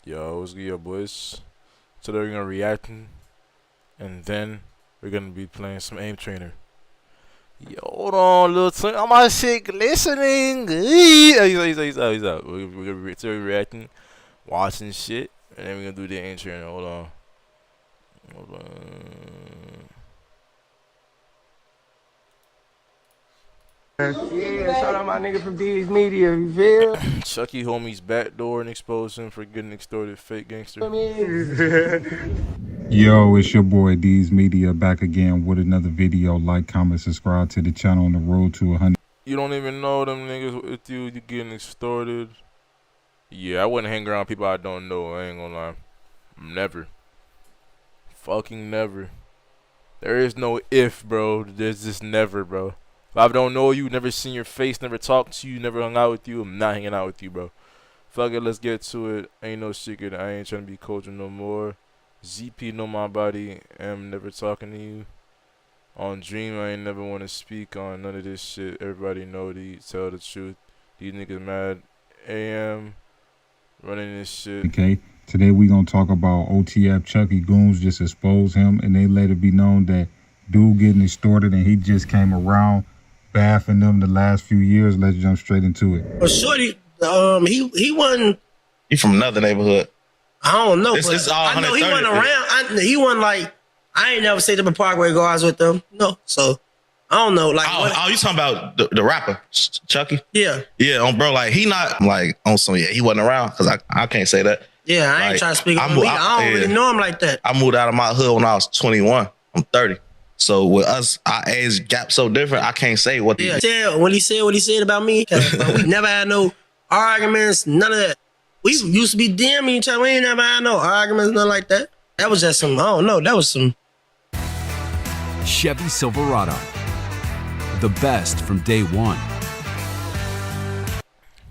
Yo, what's good, boys? Today we're gonna reacting, and then we're gonna be playing some aim trainer. Yo, hold on, little twin. I'm my shit listening. He's out. We're gonna be today reacting, watching shit, and then we're gonna do the aim trainer. Hold on. Yeah, shout out my nigga from D's Media, you feel? Chucky homies backdoor and expose him for getting extorted, fake gangster. Yo, it's your boy D's Media back again with another video. Like, comment, subscribe to the channel on the road to 100. You don't even know them niggas with you. You getting extorted. Yeah, I wouldn't hang around people I don't know. I ain't gonna lie. Never. Fucking never. There is no if, bro. There's just never, bro. If I don't know you, never seen your face, never talked to you, never hung out with you, I'm not hanging out with you, bro. Fuck it, let's get to it. Ain't no secret. I ain't trying to be culture no more. ZP know my body. I'm never talking to you. On Dream, I ain't never want to speak on none of this shit. Everybody know tell the truth. These niggas mad. AM running this shit. Okay, today we gonna talk about OTF Chucky Goons just exposed him, and they let it be known that dude getting extorted, and he just came around baffing them the last few years. Let's jump straight into it. Well, shorty, he wasn't. He from another neighborhood. I don't know, This but is all I know he 130. wasn't around. He wasn't like. I ain't never stayed up in Parkway Gardens with them. No, so I don't know. Like, Oh, you talking about the rapper Chucky? yeah, Bro. Like he not like on some. Yeah, he wasn't around because I can't say that. yeah. I ain't Like, trying to speak on I'm- him. I don't really know him like that. I moved out of my hood when I was 21. I'm 30. So with us, our age gap so different. I can't say what. Yeah, when he said what he said about me, we never had no arguments, none of that. We used to be DMing each other. We ain't never had no arguments, nothing like that. That was just some. I don't know. That was some. Chevy Silverado, the best from day one.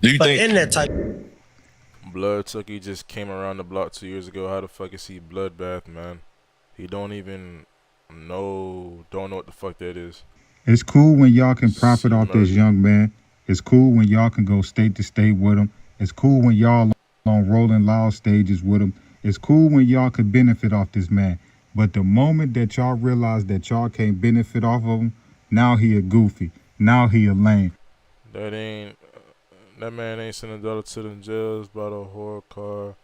Do you But think? internet type. Blood Tucky just came around the block 2 years ago. How the fuck is he Bloodbath, man? He don't even don't know what the fuck that is. It's cool when y'all can profit off this young man. It's cool when y'all can go state to state with him. It's cool when y'all on Rolling Loud stages with him. It's cool when y'all could benefit off this man. But the moment that y'all realize that y'all can't benefit off of him, now he a goofy. Now he a lame. That man ain't sent $1 to them jails. Bought a whore car.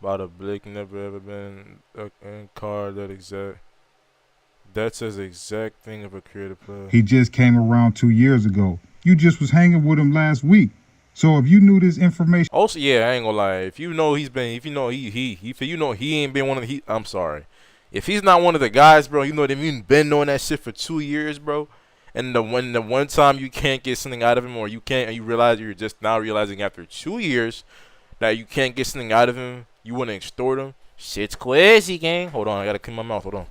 Bought a blick. Never ever been in car that exact. That's his exact thing of a creative player. He just came around 2 years ago. You just was hanging with him last week. So if you knew this information. Also, yeah, I ain't gonna lie. If you know he ain't been one of the. I'm sorry. If he's not one of the guys, bro, you know what I mean. Been knowing that shit for 2 years, bro. And the one time you can't get something out of him, or you can't, and you realize you're just now realizing after 2 years that you can't get something out of him, you want to extort him. Shit's crazy, gang. Hold on, I gotta clean my mouth. Hold on.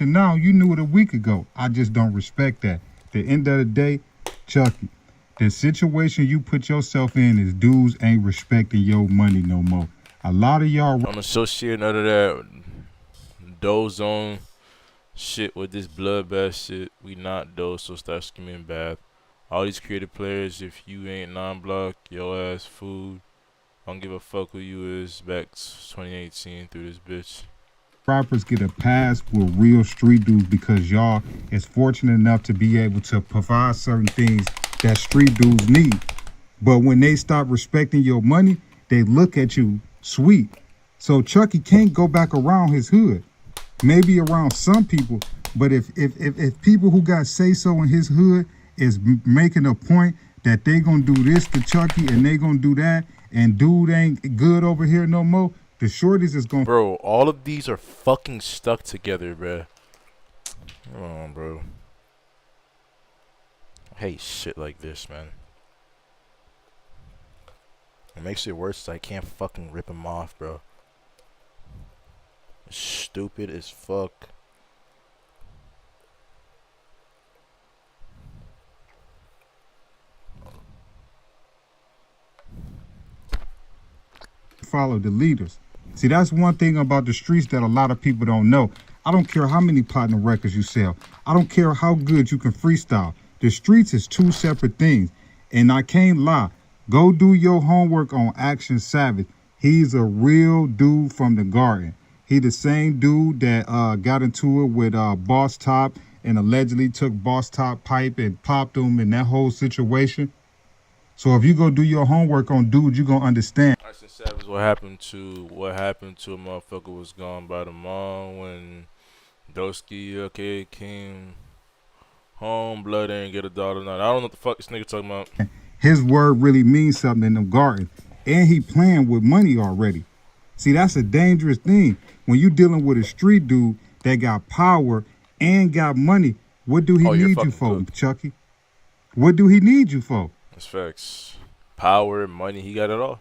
Now you knew it a week ago. I just don't respect that. At the end of the day, Chucky, the situation you put yourself in is dudes ain't respecting your money no more. A lot of y'all I'm associating none of that Dozone shit with this Bloodbath shit. We not Doze, so start screaming bath. All these creative players, if you ain't non-block, your ass food. I don't give a fuck who you is. Back 2018 through this bitch. rappers get a pass with real street dudes because y'all is fortunate enough to be able to provide certain things that street dudes need. But when they stop respecting your money, they look at you sweet. So Chucky can't go back around his hood. Maybe around some people, but if people who got say so in his hood is making a point that they gonna do this to Chucky and they gonna do that, and dude ain't good over here no more, the shorties is gonna. Bro, all of these are fucking stuck together, bro. Come on, bro. I hate shit like this, man. It makes it worse. I can't fucking rip him off, bro. Stupid as fuck. Follow the leaders. See, that's one thing about the streets that a lot of people don't know. I don't care how many platinum records you sell. I don't care how good you can freestyle. The streets is two separate things. And I can't lie. Go do your homework on Action Savage. He's a real dude from the Garden. He the same dude that got into it with Boss Top and allegedly took Boss Top pipe and popped him in that whole situation. So if you go do your homework on dude, you gonna understand. Action Savage, what happened to a motherfucker was gone by the mom when Doski came home, blood ain't get a dollar. I don't know what the fuck this nigga talking about. His word really means something in the Garden, and he playing with money already. See, that's a dangerous thing. When you dealing with a street dude that got power and got money, what do he need you for, good. Chucky? What do he need you for? That's facts. Power, money, he got it all.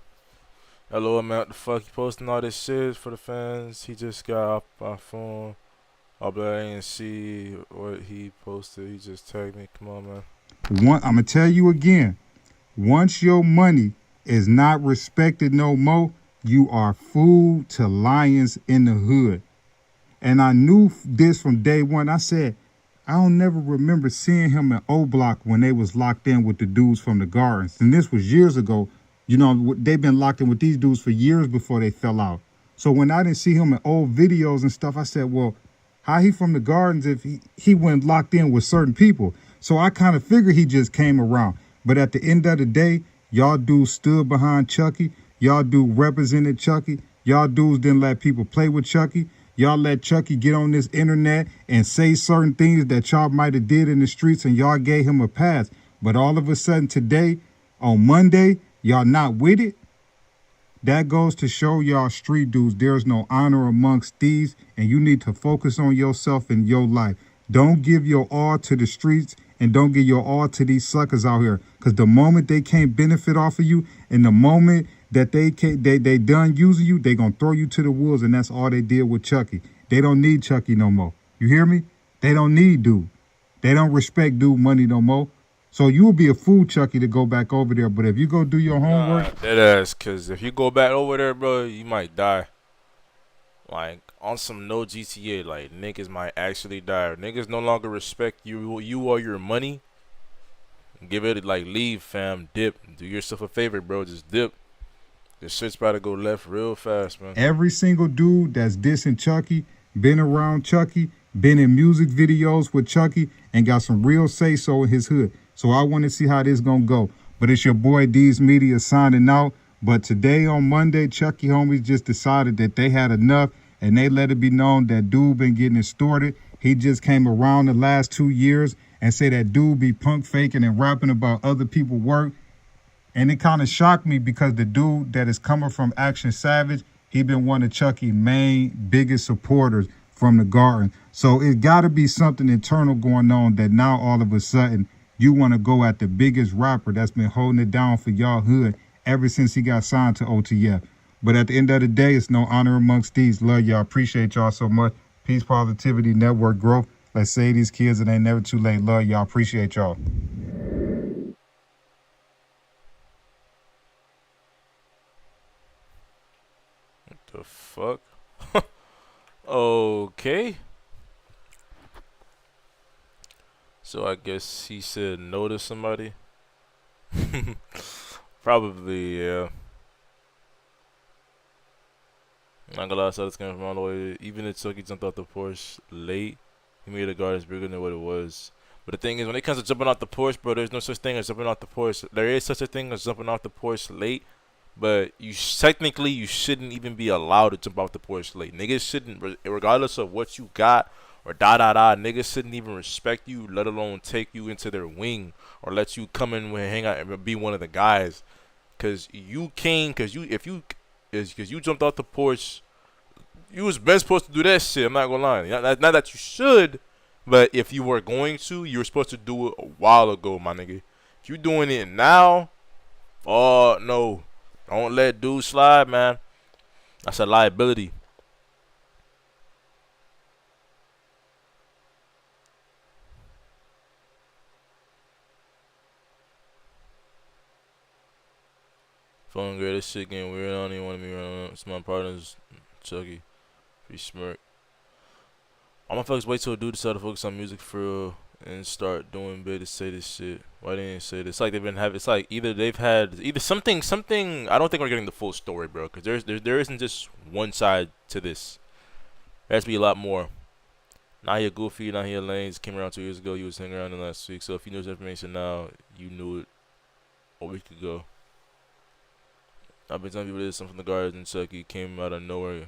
That little amount the fuck he posting all this shit for the fans. He just got off my phone. I'll be and see what he posted. He just tagged me. Come on, man. I'm gonna tell you again. Once your money is not respected no more, you are food to lions in the hood. And I knew this from day one. I said, I don't never remember seeing him in O Block when they was locked in with the dudes from the Gardens. And this was years ago. You know, they've been locked in with these dudes for years before they fell out. So when I didn't see him in old videos and stuff, I said, well, how he from the Gardens if he went locked in with certain people? So I kind of figured he just came around. But at the end of the day, y'all dudes stood behind Chucky. Y'all dudes represented Chucky. Y'all dudes didn't let people play with Chucky. Y'all let Chucky get on this internet and say certain things that y'all might have did in the streets, and y'all gave him a pass. But all of a sudden today, on Monday, y'all not with it. That goes to show y'all street dudes there's no honor amongst thieves, and you need to focus on yourself and your life. Don't give your all to the streets, and don't give your all to these suckers out here. Because the moment they can't benefit off of you, and the moment that they done using you, they gonna throw you to the wolves, and that's all they did with Chucky. They don't need Chucky no more. You hear me? They don't need dude. They don't respect dude money no more. So you will be a fool, Chucky, to go back over there. But if you go do your homework, dead ass, cause if you go back over there, bro, you might die. Like on some no GTA, like niggas might actually die. Niggas no longer respect you or your money. Give it like leave, fam, dip. Do yourself a favor, bro. Just dip. This shit's about to go left real fast, man. Every single dude that's dissing Chucky, been around Chucky, been in music videos with Chucky, and got some real say-so in his hood. So I want to see how this gonna go. But it's your boy D's Media signing out. But today on Monday, Chucky homies just decided that they had enough, and they let it be known that dude been getting extorted. He just came around the last 2 years and say that dude be punk faking and rapping about other people's work. And it kind of shocked me because the dude that is coming from Action Savage, he been one of Chucky's main, biggest supporters from the Garden. So it got to be something internal going on that now all of a sudden you want to go at the biggest rapper that's been holding it down for y'all hood ever since he got signed to OTF. But at the end of the day, it's no honor amongst these. Love y'all. Appreciate y'all so much. Peace, positivity, network growth. Let's say these kids, it ain't never too late. Love y'all. Appreciate y'all. The fuck? Okay. So I guess he said no to somebody. Probably, yeah. Not gonna lie, I saw this coming from all the way. Even if Chucky jumped off the Porsche late, he made the Gardens bigger than what it was. But the thing is, when it comes to jumping off the Porsche, bro, there's no such thing as jumping off the Porsche. There is such a thing as jumping off the Porsche late, but technically you shouldn't even be allowed to jump off the porch late. Niggas shouldn't, regardless of what you got or niggas shouldn't even respect you, let alone take you into their wing or let you come in and hang out and be one of the guys. Cause you jumped off the porch, you was best supposed to do that shit. I'm not gonna lie. Not that you should, but if you were going to, you were supposed to do it a while ago, my nigga. If you doing it now, oh no, don't let dudes slide, man. That's a liability. Feeling great, this shit getting weird. I don't even want to be around. It's my partner's Chucky. Free smirk. All my fuckers wait till a dude decide to focus on music for real and start doing bit to say this shit. Why didn't they say this? It's like they've been having. It's like either they've had something. I don't think we're getting the full story, bro. Cause there isn't just one side to this. There has to be a lot more. Nahia Goofy, Nahia Lanes came around 2 years ago. You was hanging around in last week. So if you knew this information now, you knew it a week ago. I've been telling people this. I'm from the Gardens in Kentucky. Came out of nowhere.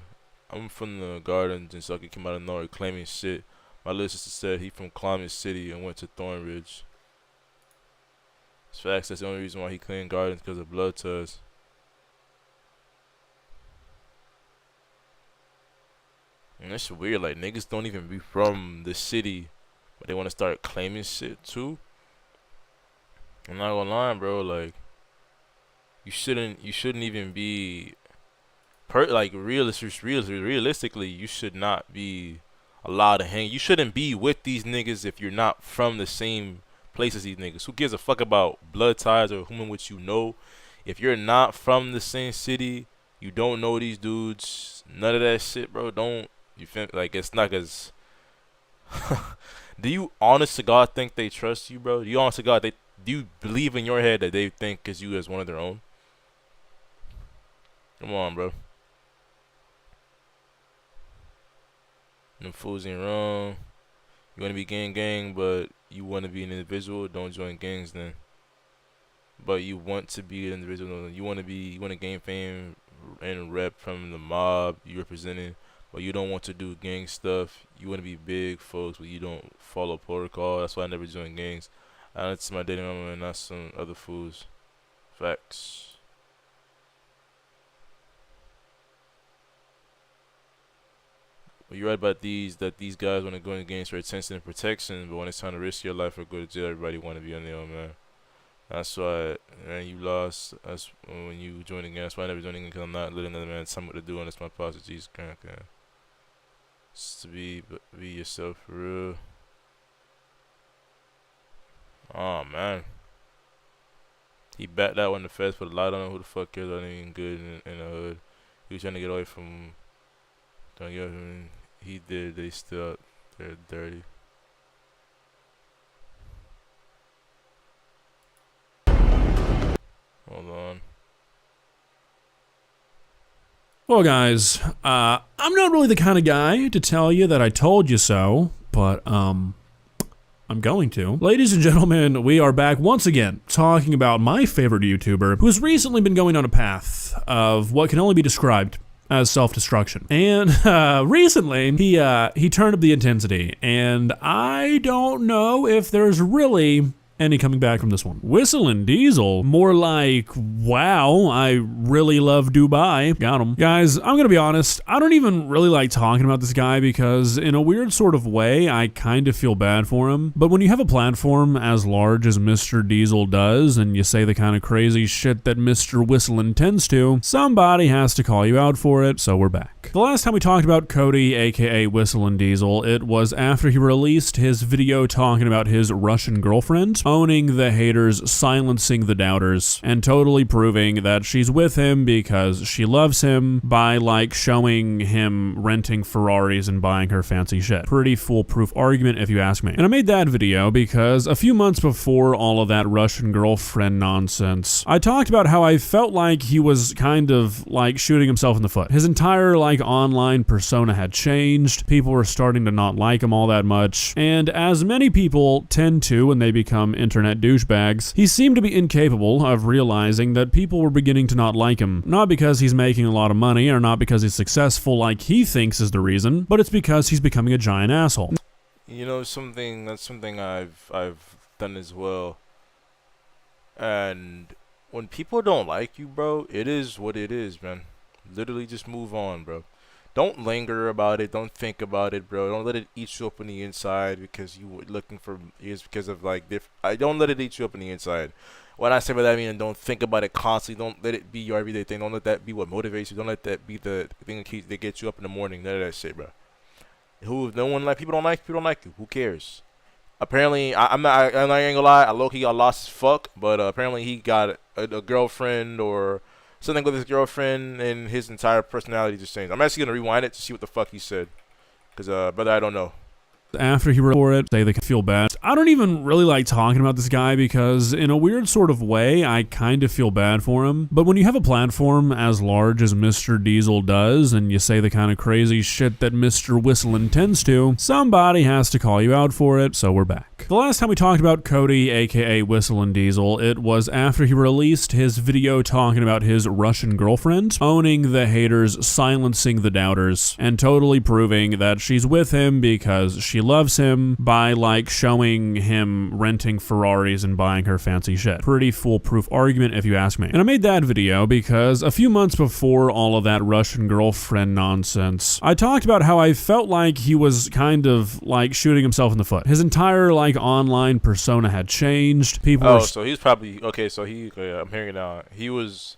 I'm from the Gardens in Kentucky. Came out of nowhere claiming shit. My little sister said he from Climate City and went to Thornridge. It's facts. That's the only reason why he claimed Gardens, because of blood tests. And that's weird. Like, niggas don't even be from the city, but they want to start claiming shit too. I'm not gonna lie, bro. Like, you shouldn't even be realistically, you should not be allowed to hang. You shouldn't be with these niggas if you're not from the same place as these niggas. Who gives a fuck about blood ties or whom in which you know? If you're not from the same city, you don't know these dudes, none of that shit, bro. Don't you feel like it's not as do you honest to God think they trust you, bro? Do you honest to God do you believe in your head that they think as you as one of their own? Come on, bro. Them fools ain't wrong. You want to be gang, but you want to be an individual. Don't join gangs then. But you want to be an individual. You want to gain fame and rep from the mob you representing, but you don't want to do gang stuff. You want to be big, folks, but you don't follow protocol. That's why I never joined gangs. I went to my dating mama and not some other fools. Facts. Well, you're right about that these guys want to go in games for attention and protection, but when it's time to risk your life or go to jail, everybody want to be on their own, man. That's why, man, you lost. That's when you joined the game. That's why I never joined the game, because I'm not letting another man tell me what to do, and that's my policy. Jesus Christ, just to be yourself for real. Oh man, he backed out when the feds put a light on him. Who the fuck cares? I ain't even good in the hood. He was trying to get away from. Don't get him. He did. They still they're dirty. Hold on. Well, guys, I'm not really the kind of guy to tell you that I told you so, but I'm going to. Ladies and gentlemen, we are back once again talking about my favorite YouTuber who has recently been going on a path of what can only be described as self-destruction. And recently, he turned up the intensity, and I don't know if there's really any coming back from this one. Whistlin' Diesel, more like, wow, I really love Dubai. Got him. Guys, I'm gonna be honest, I don't even really like talking about this guy because in a weird sort of way, I kind of feel bad for him. But when you have a platform as large as Mr. Diesel does, and you say the kind of crazy shit that Mr. Whistlin' tends to, somebody has to call you out for it, so we're back. The last time we talked about Cody, aka Whistlin' Diesel, it was after he released his video talking about his Russian girlfriend, owning the haters, silencing the doubters, and totally proving that she's with him because she loves him by, like, showing him renting Ferraris and buying her fancy shit. Pretty foolproof argument if you ask me. And I made that video because a few months before all of that Russian girlfriend nonsense, I talked about how I felt like he was kind of, like, shooting himself in the foot. His entire, like, online persona had changed. People were starting to not like him all that much. And as many people tend to when they become become internet douchebags, he seemed to be incapable of realizing that people were beginning to not like him. Not because he's making a lot of money or not because he's successful like he thinks is the reason, but it's because he's becoming a giant asshole. You know, that's something I've done as well. And when people don't like you, bro, it is what it is, man. Literally just move on, bro. Don't linger about it. Don't think about it, bro. Don't let it eat you up on the inside because you were looking for is because of like I don't let it eat you up on the inside. When I say by that, I mean don't think about it constantly. Don't let it be your everyday thing. Don't let that be what motivates you. Don't let that be the thing that gets you up in the morning. None of that shit, bro. People don't like you. Who cares? Apparently, I'm not gonna lie. I low-key got lost as fuck, but apparently he got a girlfriend or something with his girlfriend, and his entire personality just changed. I'm actually gonna rewind it to see what the fuck he said, cause brother, I don't know. After he reported it, they can feel bad. I don't even really like talking about this guy because in a weird sort of way, I kind of feel bad for him. But when you have a platform as large as Mr. Diesel does, and you say the kind of crazy shit that Mr. Whistle intends to, somebody has to call you out for it, so we're back. The last time we talked about Cody, aka Whistle and Diesel, it was after he released his video talking about his Russian girlfriend, owning the haters, silencing the doubters, and totally proving that she's with him because she loves him by like showing him renting Ferraris and buying her fancy shit. Pretty foolproof argument if you ask me. And I made that video because a few months before all of that Russian girlfriend nonsense, I talked about how I felt like he was kind of like shooting himself in the foot. His entire like online persona had changed. So he's probably okay. So I'm hearing it now. His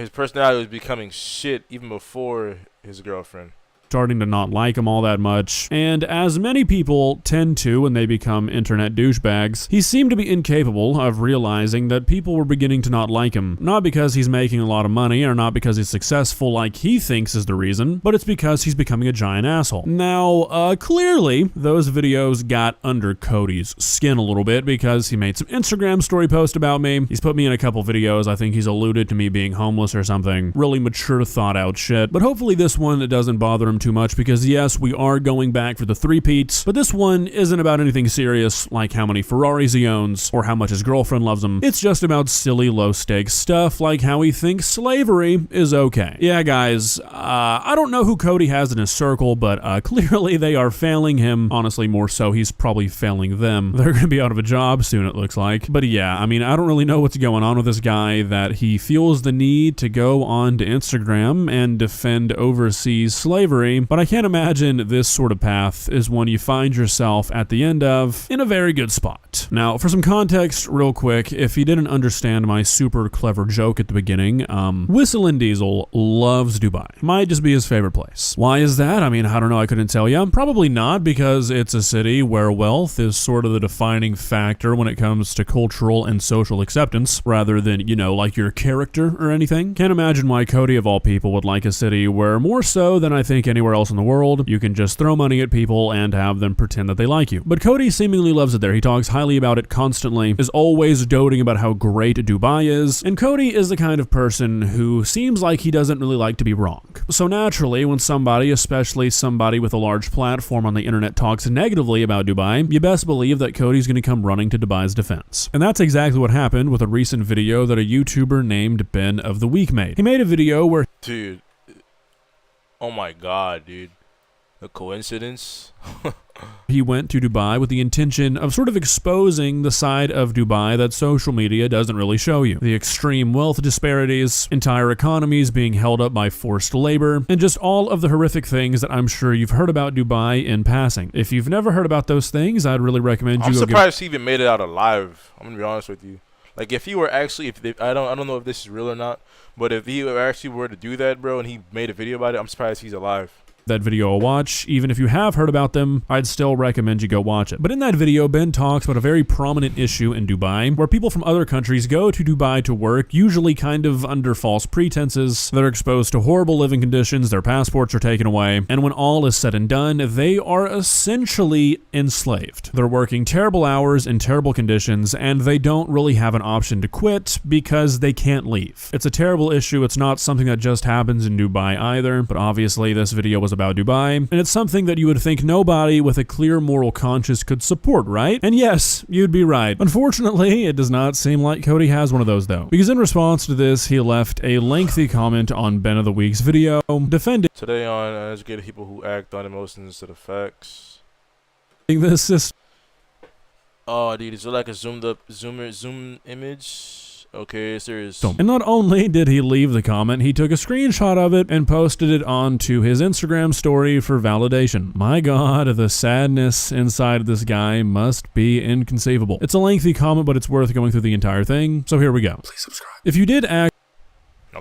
personality was becoming shit even before his girlfriend. Starting to not like him all that much, and as many people tend to when they become internet douchebags, he seemed to be incapable of realizing that people were beginning to not like him. Not because he's making a lot of money or not because he's successful like he thinks is the reason, but it's because he's becoming a giant asshole. Now, clearly, those videos got under Cody's skin a little bit because he made some Instagram story post about me. He's put me in a couple videos. I think he's alluded to me being homeless or something. Really mature, thought out shit. But hopefully this one doesn't bother him too much because yes, we are going back for the three-peats, but this one isn't about anything serious like how many Ferraris he owns or how much his girlfriend loves him. It's just about silly low-stakes stuff like how he thinks slavery is okay. Yeah, guys, I don't know who Cody has in his circle, but clearly they are failing him. Honestly, more so, he's probably failing them. They're gonna be out of a job soon, it looks like. But yeah, I mean, I don't really know what's going on with this guy that he feels the need to go on to Instagram and defend overseas slavery, but I can't imagine this sort of path is one you find yourself at the end of in a very good spot. Now, for some context, real quick, if you didn't understand my super clever joke at the beginning, Whistle and Diesel loves Dubai. Might just be his favorite place. Why is that? I mean, I don't know, I couldn't tell you. Probably not because it's a city where wealth is sort of the defining factor when it comes to cultural and social acceptance, rather than, you know, like your character or anything. Can't imagine why Cody, of all people, would like a city where more so than I think anywhere else in the world, you can just throw money at people and have them pretend that they like you. But Cody seemingly loves it there. He talks highly about it constantly, is always doting about how great Dubai is, and Cody is the kind of person who seems like he doesn't really like to be wrong. So naturally, when somebody, especially somebody with a large platform on the internet, talks negatively about Dubai, you best believe that Cody's gonna come running to Dubai's defense. And that's exactly what happened with a recent video that a YouTuber named Ben of the Week made. He made a video where Dude. Oh my god, dude. The coincidence? he went to Dubai with the intention of sort of exposing the side of Dubai that social media doesn't really show you. The extreme wealth disparities, entire economies being held up by forced labor, and just all of the horrific things that I'm sure you've heard about Dubai in passing. If you've never heard about those things, I'd really recommend you I'm go surprised he even made it out alive. I'm gonna be honest with you. Like if he were actually, I don't know if this is real or not, but if he actually were to do that, bro, and he made a video about it, I'm surprised he's alive. That video a watch. Even if you have heard about them, I'd still recommend you go watch it. But in that video, Ben talks about a very prominent issue in Dubai where people from other countries go to Dubai to work, usually kind of under false pretenses. They're exposed to horrible living conditions, their passports are taken away, and when all is said and done, they are essentially enslaved. They're working terrible hours in terrible conditions, and they don't really have an option to quit because they can't leave. It's a terrible issue. It's not something that just happens in Dubai either, but obviously this video was about Dubai, and it's something that you would think nobody with a clear moral conscience could support, right? And yes, you'd be right. Unfortunately, it does not seem like Cody has one of those though, because in response to this, he left a lengthy comment on Ben of the Week's video defending Today on Educated People Who Act on Emotions Instead of Facts. this system. Oh, dude, is it like a zoom image? Okay, serious. And not only did he leave the comment, he took a screenshot of it and posted it onto his Instagram story for validation. My God, the sadness inside of this guy must be inconceivable. It's a lengthy comment, but it's worth going through the entire thing. So here we go. Please subscribe. If you did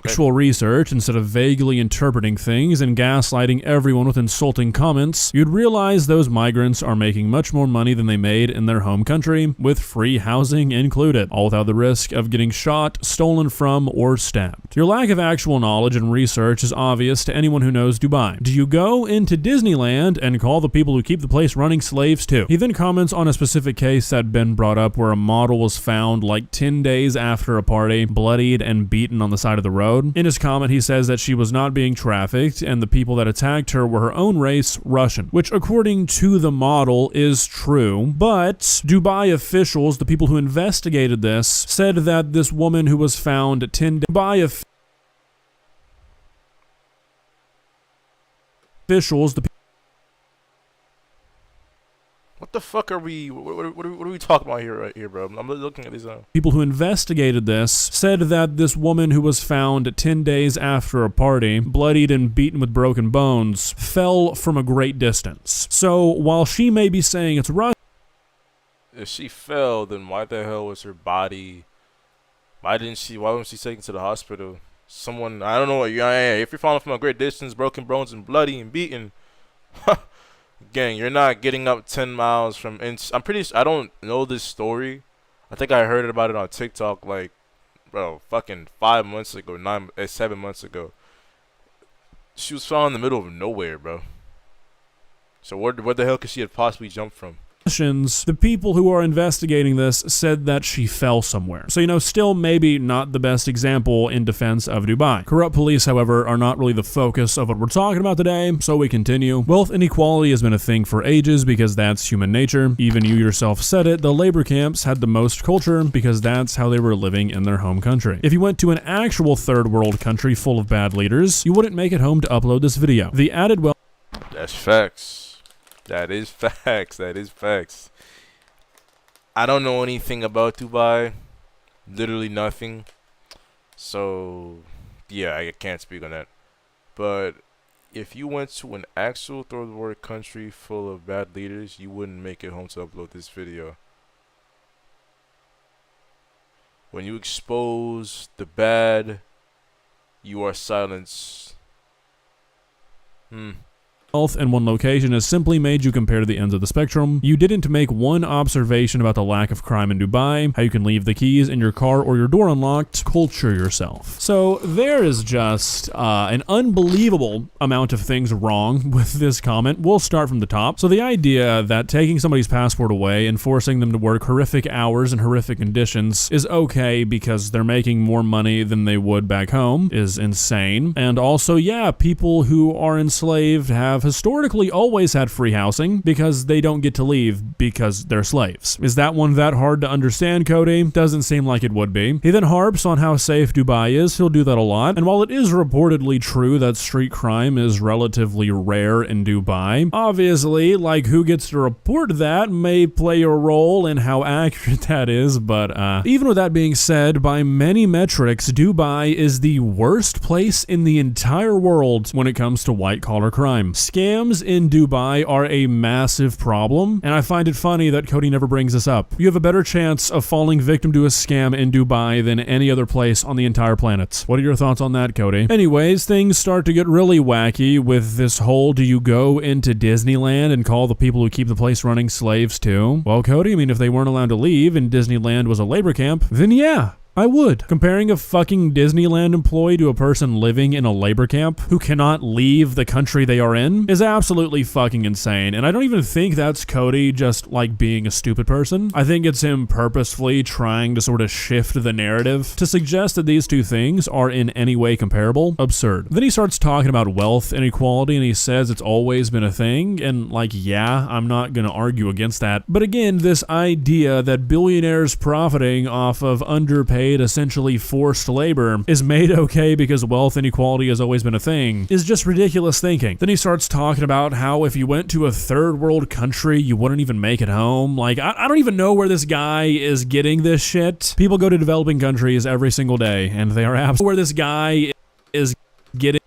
actual research instead of vaguely interpreting things and gaslighting everyone with insulting comments, you'd realize those migrants are making much more money than they made in their home country, with free housing included, all without the risk of getting shot, stolen from, or stabbed. Your lack of actual knowledge and research is obvious to anyone who knows Dubai. Do you go into Disneyland and call the people who keep the place running slaves too? He then comments on a specific case that Ben brought up where a model was found like 10 days after a party, bloodied and beaten on the side of the road. In his comment, he says that she was not being trafficked and the people that attacked her were her own race, Russian, which according to the model is true. But Dubai officials, the people who investigated this, said that this woman who was found 10 days What the fuck are we? What are we talking about here, right here, bro? I'm looking at these. People who investigated this said that this woman who was found 10 days after a party, bloodied and beaten with broken bones, fell from a great distance. So while she may be saying it's Russian, if she fell, then why the hell was her body? Why wasn't she taken to the hospital? Someone, I don't know. If you're falling from a great distance, broken bones and bloody and beaten. Gang, you're not getting up 10 miles from. I don't know this story. I think I heard about it on TikTok, like, bro, fucking 5 months ago, 7 months ago. She was found in the middle of nowhere, bro. So where the hell could she have possibly jumped from? the people who are investigating this said that she fell somewhere. So, still maybe not the best example in defense of Dubai. Corrupt police, however, are not really the focus of what we're talking about today, so we continue. Wealth inequality has been a thing for ages because that's human nature. Even you yourself said it, the labor camps had the most culture because that's how they were living in their home country. If you went to an actual third world country full of bad leaders, you wouldn't make it home to upload this video. The added wealth. That's facts. That is facts. That is facts. I don't know anything about Dubai. Literally nothing. So, yeah, I can't speak on that. But if you went to an actual third world country full of bad leaders, you wouldn't make it home to upload this video. When you expose the bad, you are silenced. In one location has simply made you compare the ends of the spectrum. You didn't make one observation about the lack of crime in Dubai, how you can leave the keys in your car or your door unlocked, culture yourself. So there is just an unbelievable amount of things wrong with this comment. We'll start from the top. So the idea that taking somebody's passport away and forcing them to work horrific hours in horrific conditions is okay because they're making more money than they would back home is insane. And also, yeah, people who are enslaved have historically always had free housing because they don't get to leave because they're slaves. Is that one that hard to understand, Cody? Doesn't seem like it would be. He then harps on how safe Dubai is. He'll do that a lot. And while it is reportedly true that street crime is relatively rare in Dubai, obviously, like who gets to report that may play a role in how accurate that is. But even with that being said, by many metrics, Dubai is the worst place in the entire world when it comes to white-collar crime. Scams in Dubai are a massive problem, and I find it funny that Cody never brings this up. You have a better chance of falling victim to a scam in Dubai than any other place on the entire planet. What are your thoughts on that, Cody? Anyways, things start to get really wacky with this whole do you go into Disneyland and call the people who keep the place running slaves too? Well, Cody, if they weren't allowed to leave and Disneyland was a labor camp, then yeah. I would. Comparing a fucking Disneyland employee to a person living in a labor camp who cannot leave the country they are in is absolutely fucking insane. And I don't even think that's Cody just like being a stupid person. I think it's him purposefully trying to sort of shift the narrative to suggest that these two things are in any way comparable. Absurd. Then he starts talking about wealth inequality and he says it's always been a thing. And like, yeah, I'm not gonna argue against that. But again, this idea that billionaires profiting off of underpaid, essentially forced labor is made okay because wealth inequality has always been a thing is just ridiculous thinking. Then he starts talking about how if you went to a third world country, you wouldn't even make it home. Like, I don't even know where this guy is getting this shit. People go to developing countries every single day, and they are absolutely where this guy is getting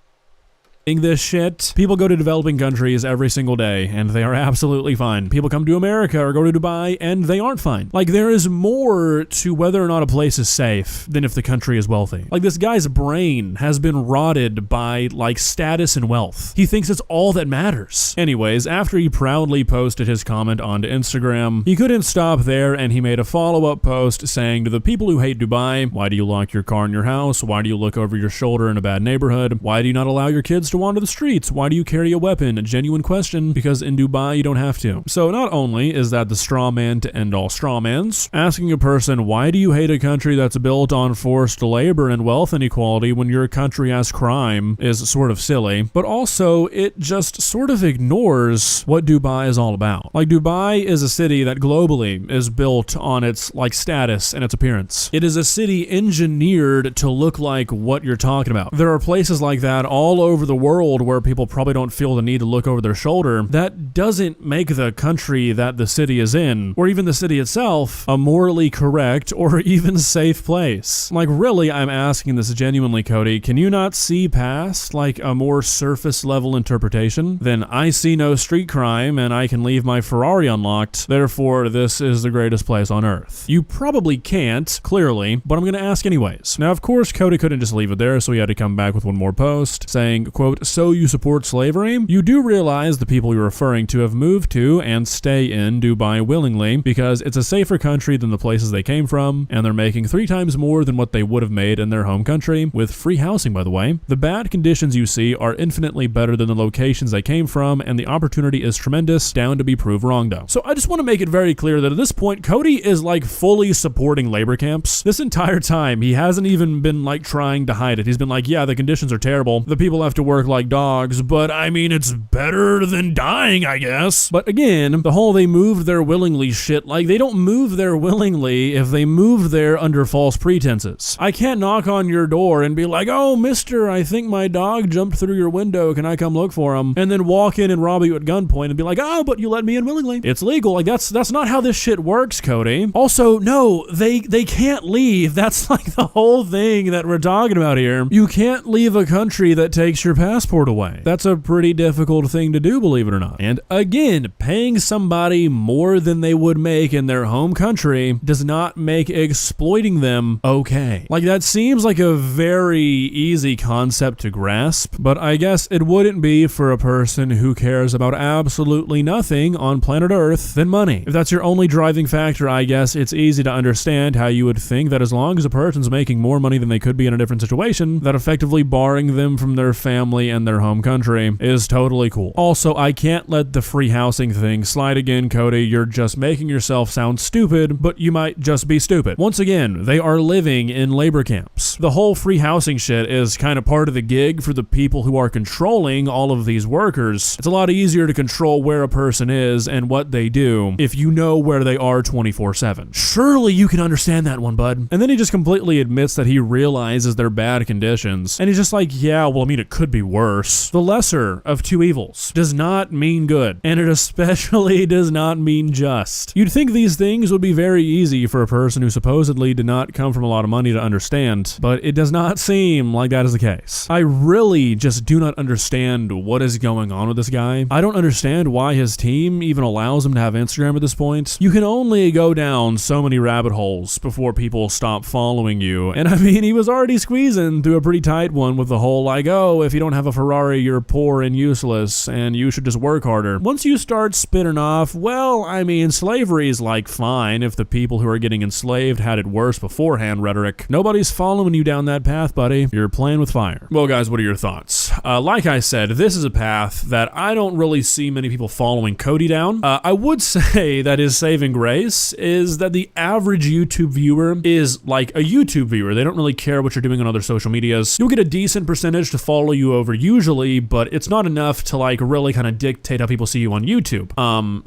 this shit. People go to developing countries every single day and they are absolutely fine. People come to America or go to Dubai and they aren't fine. Like, there is more to whether or not a place is safe than if the country is wealthy. Like, this guy's brain has been rotted by like status and wealth. He thinks it's all that matters. Anyways, after he proudly posted his comment onto Instagram, he couldn't stop there and he made a follow-up post saying to the people who hate Dubai, why do you lock your car in your house? Why do you look over your shoulder in a bad neighborhood? Why do you not allow your kids to wander the streets? Why do you carry a weapon? A genuine question, because in Dubai you don't have to. So not only is that the straw man to end all straw mans, asking a person why do you hate a country that's built on forced labor and wealth inequality when your country has crime is sort of silly, but also it just sort of ignores what Dubai is all about. Like, Dubai is a city that globally is built on its like status and its appearance. It is a city engineered to look like what you're talking about. There are places like that all over the world where people probably don't feel the need to look over their shoulder. That doesn't make the country that the city is in, or even the city itself, a morally correct or even safe place. Like, really, I'm asking this genuinely, Cody, can you not see past like a more surface level interpretation? Then I see no street crime and I can leave my Ferrari unlocked, therefore this is the greatest place on earth. You probably can't, clearly, but I'm gonna ask anyways. Now, of course, Cody couldn't just leave it there, so he had to come back with one more post saying, quote, so you support slavery? You do realize the people you're referring to have moved to and stay in Dubai willingly because it's a safer country than the places they came from, and they're making 3 times more than what they would have made in their home country, with free housing, by the way. The bad conditions you see are infinitely better than the locations they came from, and the opportunity is tremendous, down to be proved wrong though. So I just want to make it very clear that at this point, Cody is like fully supporting labor camps. This entire time, he hasn't even been like trying to hide it. He's been like, yeah, the conditions are terrible. The people have to work like dogs, but I mean, it's better than dying, I guess. But again, the whole they moved there willingly shit, like, they don't move there willingly if they moved there under false pretenses. I can't knock on your door and be like, oh, mister, I think my dog jumped through your window, can I come look for him? And then walk in and rob you at gunpoint and be like, oh, but you let me in willingly. It's legal. Like, that's not how this shit works, Cody. Also, no, they can't leave. That's like the whole thing that we're talking about here. You can't leave a country that takes your passport away. That's a pretty difficult thing to do, believe it or not. And again, paying somebody more than they would make in their home country does not make exploiting them okay. Like, that seems like a very easy concept to grasp, but I guess it wouldn't be for a person who cares about absolutely nothing on planet Earth than money. If that's your only driving factor, I guess it's easy to understand how you would think that as long as a person's making more money than they could be in a different situation, that effectively barring them from their family and their home country is totally cool. Also, I can't let the free housing thing slide again, Cody. You're just making yourself sound stupid, but you might just be stupid. Once again, they are living in labor camps. The whole free housing shit is kind of part of the gig for the people who are controlling all of these workers. It's a lot easier to control where a person is and what they do if you know where they are 24/7. Surely you can understand that one, bud. And then he just completely admits that he realizes their bad conditions. And he's just like, yeah, well, I mean, it could be worse. The lesser of two evils does not mean good, and it especially does not mean just. You'd think these things would be very easy for a person who supposedly did not come from a lot of money to understand, but it does not seem like that is the case. I really just do not understand what is going on with this guy. I don't understand why his team even allows him to have Instagram at this point. You can only go down so many rabbit holes before people stop following you, and I mean, he was already squeezing through a pretty tight one with the whole like, oh, if you don't have a Ferrari, you're poor and useless, and you should just work harder. Once you start spinning off, well, I mean, slavery is like fine if the people who are getting enslaved had it worse beforehand rhetoric. Nobody's following you down that path, buddy. You're playing with fire. Well, guys, what are your thoughts? Like I said, this is a path that I don't really see many people following Cody down. I would say that his saving grace is that the average YouTube viewer is like a YouTube viewer. They don't really care what you're doing on other social medias. You'll get a decent percentage to follow you over usually, but it's not enough to like really kind of dictate how people see you on YouTube.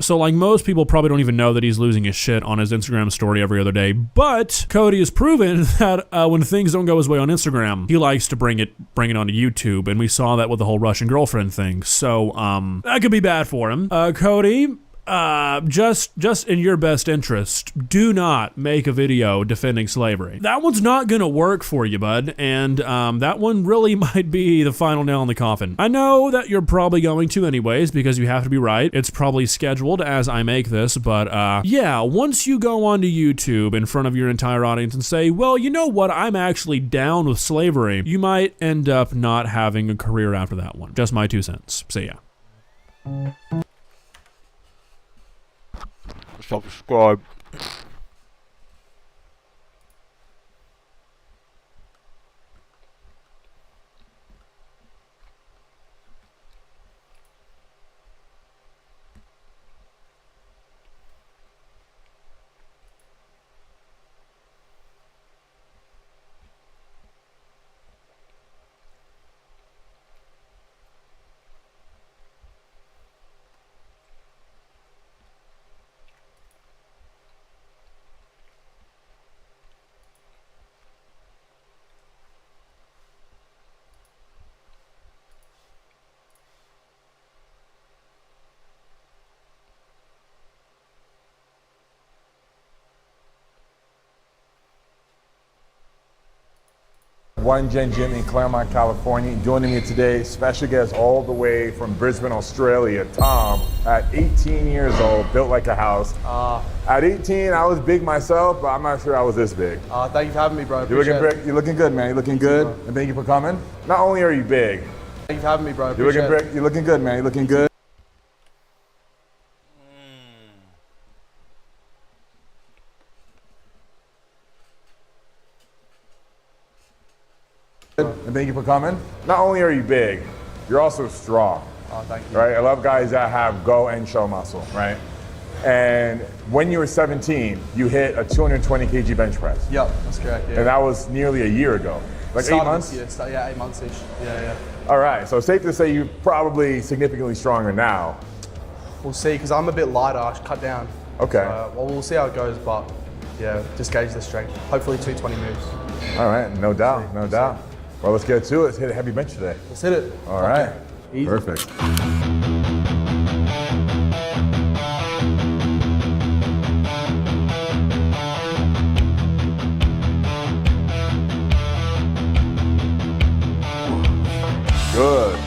So like most people probably don't even know that he's losing his shit on his Instagram story every other day, but Cody has proven that when things don't go his way on Instagram, he likes to bring it onto YouTube, and we saw that with the whole Russian girlfriend thing. So that could be bad for him. Cody, just in your best interest, do not make a video defending slavery. That one's not gonna work for you, bud, and that one really might be the final nail in the coffin. I know that you're probably going to anyways, because you have to be right. It's probably scheduled as I make this, but yeah, once you go onto YouTube in front of your entire audience and say, well, you know what, I'm actually down with slavery, you might end up not having a career after that one. Just my 2 cents. See ya. Subscribe. One Gen Gym in Claremont, California. Joining me today, special guest all the way from Brisbane, Australia, Tom. At 18 years old, built like a house. At 18, I was big myself, but I'm not sure I was this big. Thank you for having me, bro. You're looking good, man. You're looking good, and thank you for coming. Not only are you big, Thank you for having me, bro. you're looking good, man. You're looking good. And thank you for coming. Not only are you big, you're also strong. Thank you. Right? I love guys that have go and show muscle, right? And when you were 17, you hit a 220 kg bench press. Yep, that's correct. Yeah. And that was nearly a year ago. Like 8 months? Yeah, 8 months-ish. Yeah. All right, so safe to say you're probably significantly stronger now. We'll see, because I'm a bit lighter. I should cut down. Okay. So, well, we'll see how it goes, but yeah, just gauge the strength. Hopefully 220 moves. All right, no doubt, no doubt. Well, let's get to it. Let's hit a heavy bench today. Let's hit it. All right. Easy. Perfect. Good.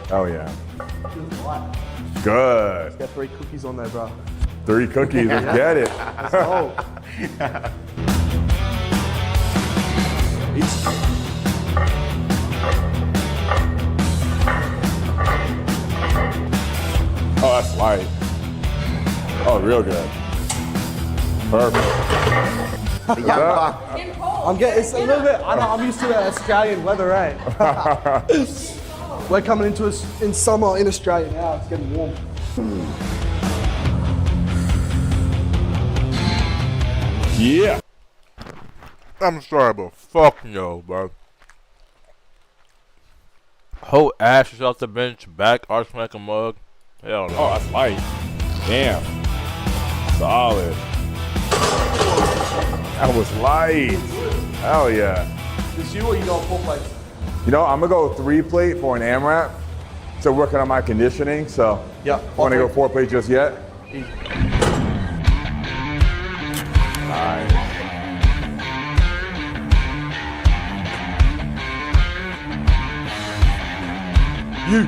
Oh yeah. Good. Got 3 cookies on there, bro. 3 cookies, let's get it. Oh. Oh, that's light. Oh, real good. Perfect. I'm getting, it's a little bit, I know, I'm used to the Australian weather, right? We're coming into us in summer in Australia now, it's getting warm. Yeah. I'm sorry, but fuck no, bro. Whole ass is off the bench, back arch like a mug. Hell no. Oh, that's light. Damn. Solid. That was light. Hell yeah. Is you or you go 4 plates? You know, I'm gonna go 3 plate for an AMRAP. Still working on my conditioning, so. Yeah. Want to go 4 plate just yet? Easy. Nice. You.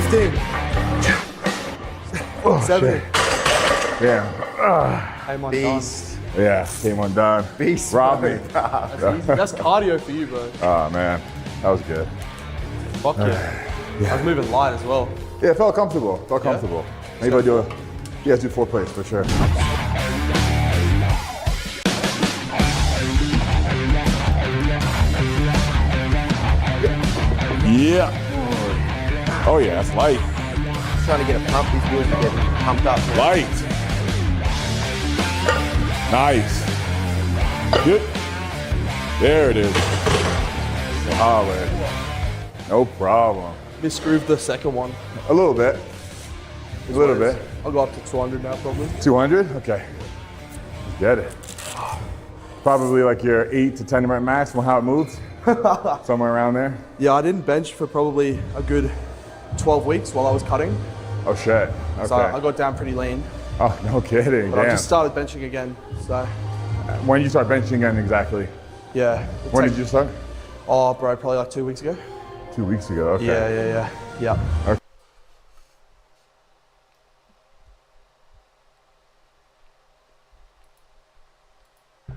15. Oh, 70. Damn. Came undone. Yeah, came undone. Beast. Robbed me. That's easy. That's cardio for you, bro. Oh, man. That was good. Fuck yeah. I was moving light as well. Yeah, it felt comfortable. Maybe I'll do do 4 plates for sure. Yeah. Oh yeah, it's light. Trying to get a pump. These boys are getting pumped up. Light. Nice. Good. There it is. Solid. No problem. Misgrooved the second one. A little bit. A little bit. I'll go up to 200 now, probably. 200? Okay. Let's get it. Probably like your 8 to 10 rep max from how it moves. Somewhere around there. Yeah, I didn't bench for probably a good 12 weeks while I was cutting. Oh shit. Okay. So I got down pretty lean. Oh, no kidding. But I Damn. just started benching again. So When did you start benching again exactly? yeah. When did you start? Oh, bro, probably like 2 weeks ago. 2 weeks ago. Okay. Yeah. Okay.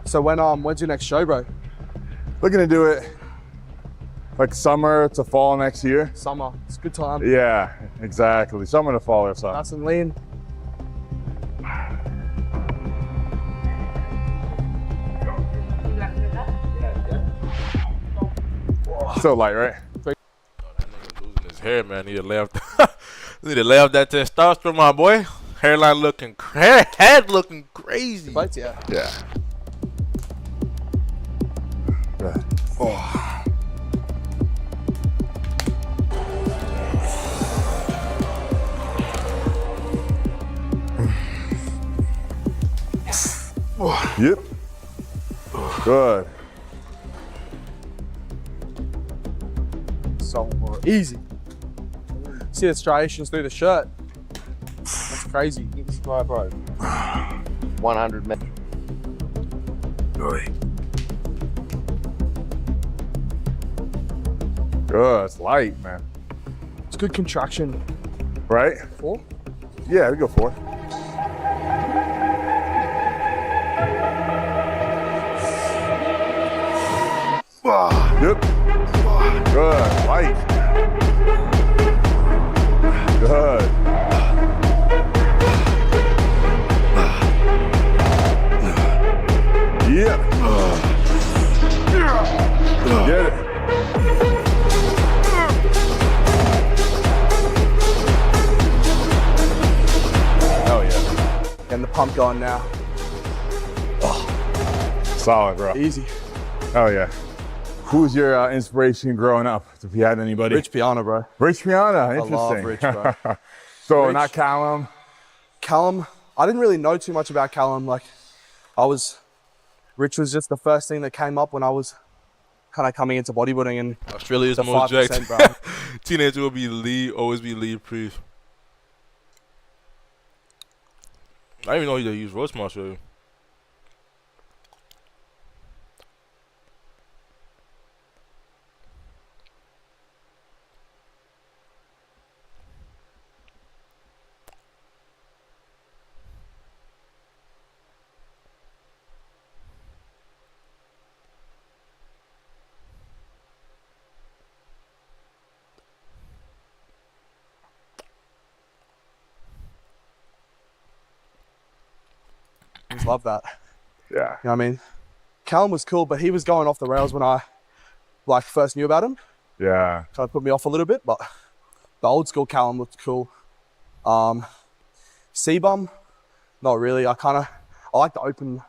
So when's your next show, bro? Looking to do it like summer to fall next year. Summer. It's a good time. Yeah, exactly. Summer to fall or something. Nice and lean. So light, right? That nigga losing his hair, man. Need to lay off that testosterone, my boy. Hairline looking, head looking crazy. Bites, yeah. Yeah. Good. Oh. Yep. Good. So easy. See the striations through the shirt. That's crazy. Bro. 100 meters. Good. It's light, man. It's good contraction. Right? 4? Yeah, we go 4. Yep. Good. Light. Good. Yeah. Get it. Hell yeah. Getting the pump going now. Solid, bro. Easy. Oh yeah. Who's your inspiration growing up? If you had anybody? Rich Piana, bro. Rich Piana. I Interesting. love Rich, bro. So Rich. not Callum. Callum, I didn't really know too much about Callum. Like, Rich was just the first thing that came up when I was kind of coming into bodybuilding, and Australia's the most 5%, jacked. bro. Teenager will be always be lead proof. I didn't even know they use roast in Australia. Just love that. Yeah. You know what I mean? Callum was cool, but he was going off the rails when I first knew about him. Yeah. Kind of put me off a little bit, but the old school Callum looked cool. C-bum, not really. I like the open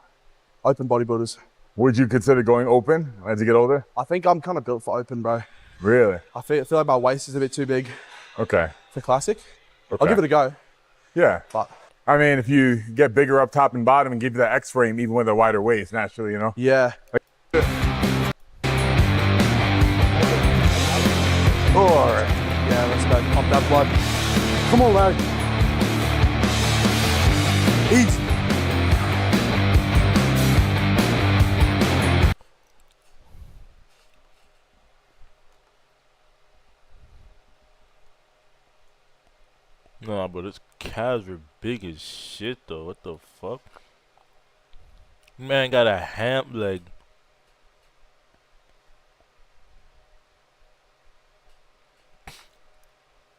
bodybuilders. Would you consider going open as you get older? I think I'm kind of built for open, bro. Really? I feel like my waist is a bit too big Okay. for classic. Okay. I'll give it a go, Yeah. but I mean, if you get bigger up top and bottom and give you that X frame, even with a wider waist, naturally, you know? yeah. All right. Yeah, let's go. Pump that blood. Come on, Larry. Easy. Nah, but his calves were big as shit though. What the fuck? Man got a ham leg.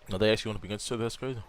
No, they actually want to be against each other. That's crazy.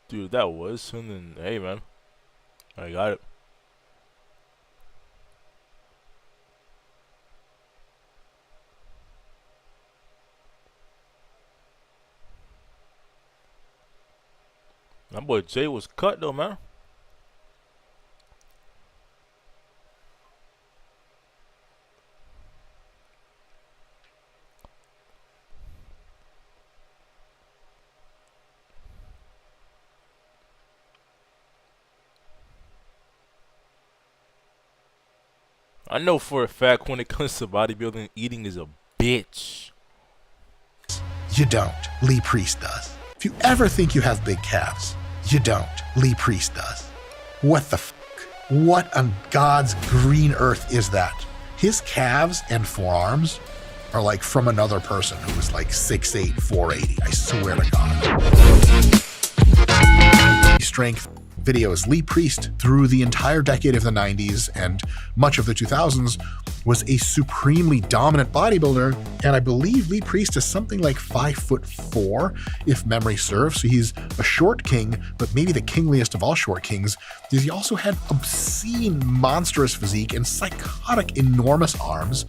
Dude, that was something. Hey, man. I got it. That boy Jay was cut, though, man. I know for a fact when it comes to bodybuilding, eating is a bitch. You don't. Lee Priest does. If you ever think you have big calves, you don't. Lee Priest does. What the fuck? What on God's green earth is that? His calves and forearms are like from another person who was like 6'8", 480. I swear to God. Strength videos. Lee Priest, through the entire decade of the 90s and much of the 2000s, was a supremely dominant bodybuilder, and I believe Lee Priest is something like 5'4", if memory serves. So he's a short king, but maybe the kingliest of all short kings, because he also had obscene, monstrous physique and psychotic, enormous arms.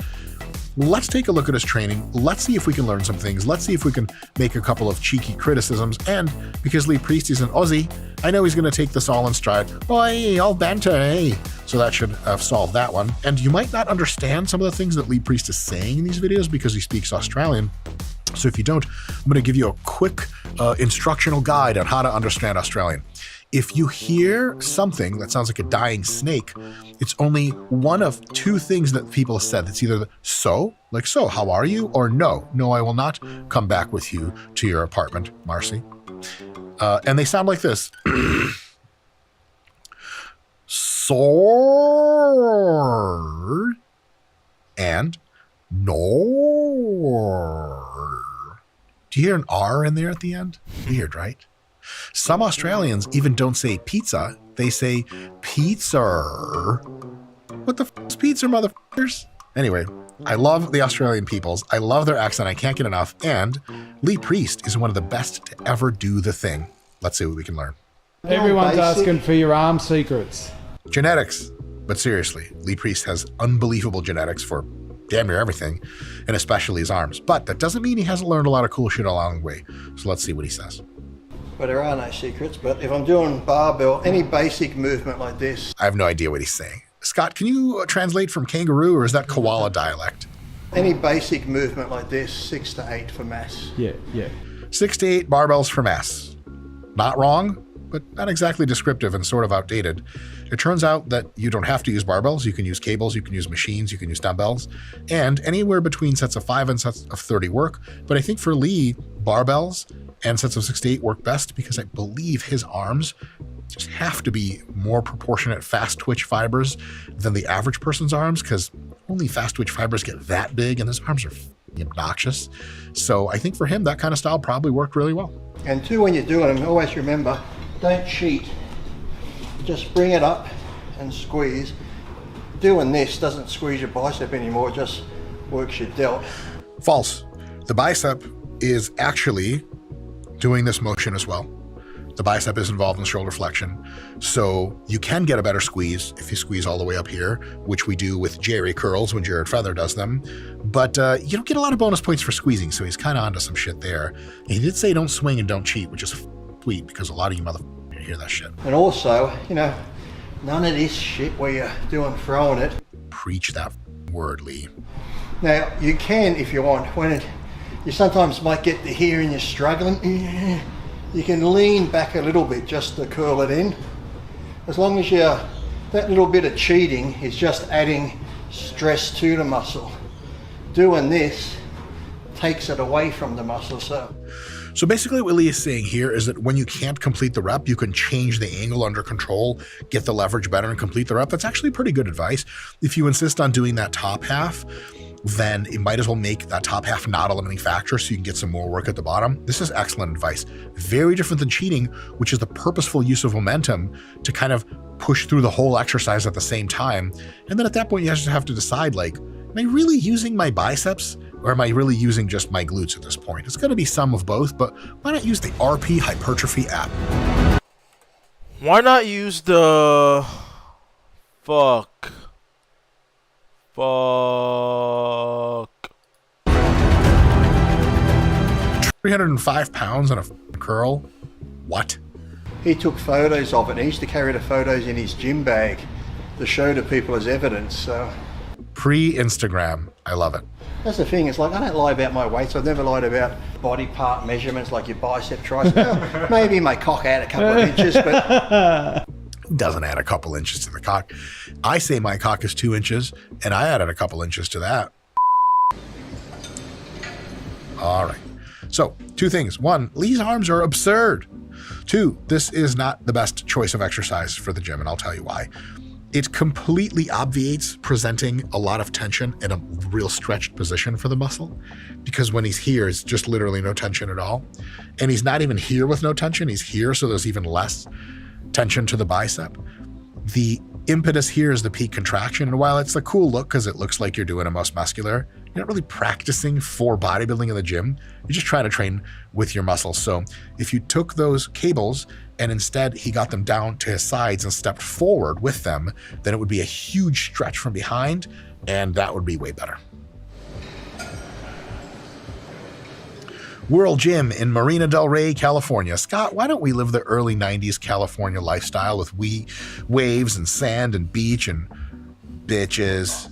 Let's take a look at his training. Let's see if we can learn some things. Let's see if we can make a couple of cheeky criticisms. And because Lee Priest is an Aussie, I know he's going to take this all in stride. Oi, all banter, eh? So that should have solved that one. And you might not understand some of the things that Lee Priest is saying in these videos because he speaks Australian. So if you don't, I'm going to give you a quick instructional guide on how to understand Australian. If you hear something that sounds like a dying snake, it's only one of two things that people have said. It's either so, like so, how are you? Or no, I will not come back with you to your apartment, Marcy. And they sound like this. Sword and nor. Do you hear an R in there at the end? Weird, right? Some Australians even don't say pizza, they say pizza. What the f is pizza, motherfuckers? Anyway, I love the Australian peoples. I love their accent. I can't get enough. And Lee Priest is one of the best to ever do the thing. Let's see what we can learn. Everyone's asking for your arm secrets. Genetics. But seriously, Lee Priest has unbelievable genetics for damn near everything, and especially his arms. But that doesn't mean he hasn't learned a lot of cool shit along the way. So let's see what he says. Well, there are no secrets, but if I'm doing barbell, any basic movement like this. I have no idea what he's saying. Scott, can you translate from kangaroo, or is that koala dialect? Any basic movement like this, 6 to 8 for mass. Yeah. 6 to 8 barbells for mass. Not wrong, but not exactly descriptive and sort of outdated. It turns out that you don't have to use barbells. You can use cables, you can use machines, you can use dumbbells, and anywhere between sets of 5 and sets of 30 work. But I think for Lee, barbells and sets of 6 to 8 work best because I believe his arms just have to be more proportionate fast twitch fibers than the average person's arms, because only fast twitch fibers get that big and his arms are obnoxious. So I think for him, that kind of style probably worked really well. And two, when you're doing them, always remember, don't cheat. Just bring it up and squeeze. Doing this doesn't squeeze your bicep anymore, it just works your delt. False. The bicep is actually doing this motion as well. The bicep is involved in shoulder flexion. So you can get a better squeeze if you squeeze all the way up here, which we do with Jerry curls when Jared Feather does them. But you don't get a lot of bonus points for squeezing, so he's kind of onto some shit there. And he did say don't swing and don't cheat, which is sweet because a lot of you motherfuckers hear that shit. And also, you know, none of this shit where you're doing throwing it. Preach that word, Lee. Now, you can, if you want, you sometimes might get to here and you're struggling, you can lean back a little bit just to curl it in. As long as that little bit of cheating is just adding stress to the muscle. Doing this takes it away from the muscle. So basically what Lee is saying here is that when you can't complete the rep, you can change the angle under control, get the leverage better, and complete the rep. That's actually pretty good advice. If you insist on doing that top half, then you might as well make that top half not a limiting factor so you can get some more work at the bottom. This is excellent advice. Very different than cheating, which is the purposeful use of momentum to kind of push through the whole exercise at the same time. And then at that point, you just have to decide, like, am I really using my biceps or am I really using just my glutes at this point? It's going to be some of both, but why not use the RP Hypertrophy app? Why not use the... Fuck. 305 pounds on a curl? What? He took photos of it. He used to carry the photos in his gym bag to show to people as evidence. So pre-Instagram. I love it. That's the thing. It's like, I don't lie about my weights. I've never lied about body part measurements like your bicep, tricep. Well, maybe my cock out a couple of inches, but... Doesn't add a couple inches to the cock. I say my cock is 2 inches, and I added a couple inches to that. All right. So, two things. One, Lee's arms are absurd. Two, this is not the best choice of exercise for the gym, and I'll tell you why. It completely obviates presenting a lot of tension in a real stretched position for the muscle, because when he's here, it's just literally no tension at all. And he's not even here with no tension. He's here, so there's even less tension to the bicep. The impetus here is the peak contraction, and while it's a cool look because it looks like you're doing a most muscular, you're not really practicing for bodybuilding in the gym. You're just trying to train with your muscles. So if you took those cables and instead he got them down to his sides and stepped forward with them, then it would be a huge stretch from behind, and that would be way better. World Gym in Marina Del Rey, California. Scott, why don't we live the early 90s California lifestyle with waves and sand and beach and bitches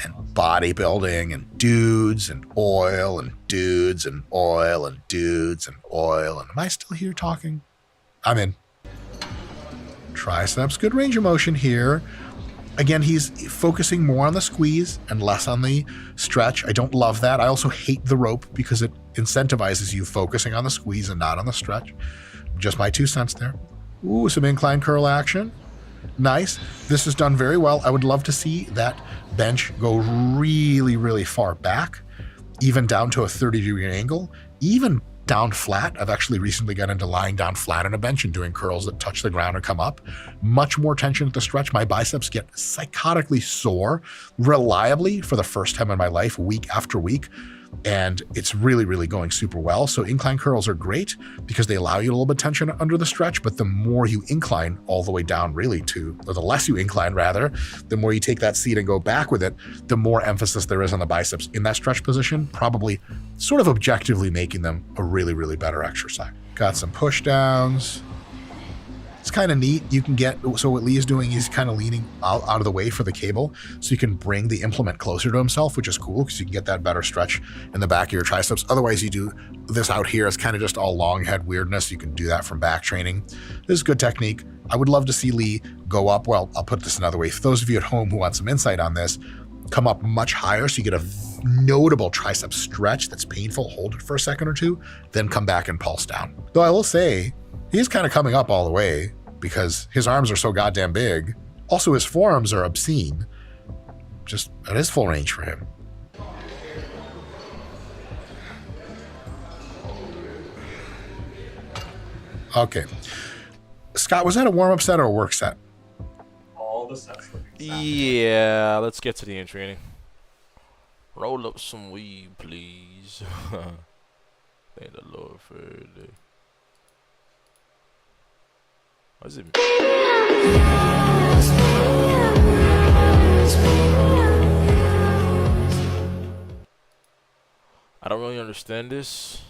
and bodybuilding and dudes and oil and dudes and oil and dudes and oil. And am I still here talking? I'm in. Triceps, good range of motion here. Again, he's focusing more on the squeeze and less on the stretch. I don't love that. I also hate the rope because it incentivizes you focusing on the squeeze and not on the stretch. Just my 2 cents there. Ooh, some incline curl action. Nice. This is done very well. I would love to see that bench go really, really far back, even down to a 30-degree angle, even down flat. I've actually recently got into lying down flat on a bench and doing curls that touch the ground and come up. Much more tension at the stretch. My biceps get psychotically sore reliably for the first time in my life, week after week. And it's really, really going super well. So incline curls are great because they allow you a little bit of tension under the stretch, but the more you incline all the way down really to, or the less you incline rather, the more you take that seat and go back with it, the more emphasis there is on the biceps in that stretch position, probably sort of objectively making them a really, really better exercise. Got some push downs. It's kind of neat. You can get, so what Lee is doing, he's kind of leaning out of the way for the cable so you can bring the implement closer to himself, which is cool because you can get that better stretch in the back of your triceps. Otherwise, you do this out here. It's kind of just all long head weirdness. You can do that from back training. This is good technique. I would love to see Lee go up. Well, I'll put this another way. For those of you at home who want some insight on this, come up much higher so you get a notable tricep stretch that's painful. Hold it for a second or two, then come back and pulse down. Though I will say, he's kind of coming up all the way because his arms are so goddamn big. Also, his forearms are obscene. Just at his full range for him. Okay. Scott, was that a warm-up set or a work set? Yeah, let's get to the in training. Roll up some weed, please. Thank the Lord for every day. What is it? I don't really understand this.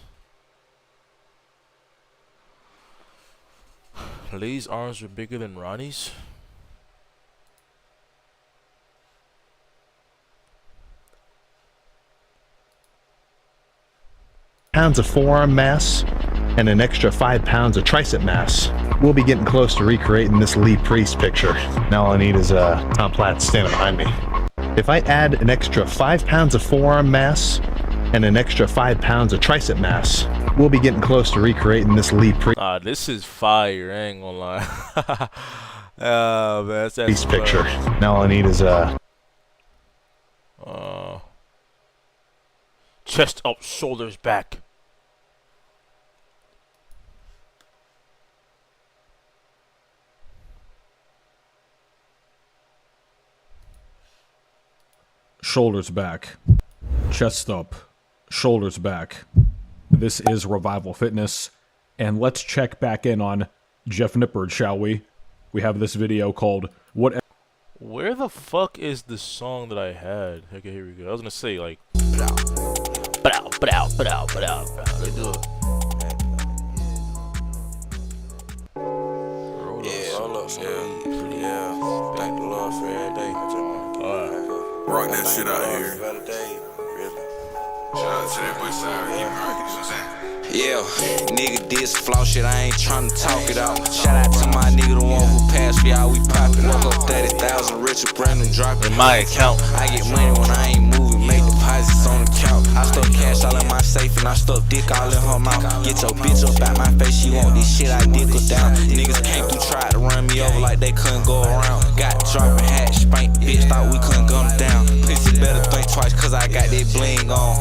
Lee's arms are bigger than Ronnie's. Pounds of forearm mass and an extra 5 pounds of tricep mass. We'll be getting close to recreating this Lee Priest picture. Now all I need is Tom Platt standing behind me. If I add an extra 5 pounds of forearm mass and an extra 5 pounds of tricep mass, we'll be getting close to recreating this Lee Priest. This is fire, I ain't gonna lie. Man, that's Priest picture. Now all I need is chest up, shoulders back. Shoulders back, chest up, shoulders back. This is Revival Fitness, and let's check back in on Jeff Nippard, shall we? We have this video called What. Where the fuck is the song that I had? Okay, here we go. I was gonna say like. Let's do it. Roll up some weed. Yeah. Thank the Lord for every day. Rock that shit out here. Shout out to that boy Cyrus. You know what I'm saying? Yeah, nigga this flaw shit, I ain't tryna talk it out. Shout out to my nigga, the one who passed me out, we poppin'. Woke up 30,000 rich, a brand new drop in my account. I get money when I ain't moving, make deposits on the couch. I stuck cash all in my safe and I stuck dick all in her mouth. Get your bitch up out my face, she want this shit, I dick her down. Niggas came through, tried to run me over like they couldn't go around. Got dropping hat, spanked the bitch, thought we couldn't gun down. Pussy better think twice, cause I got that bling on.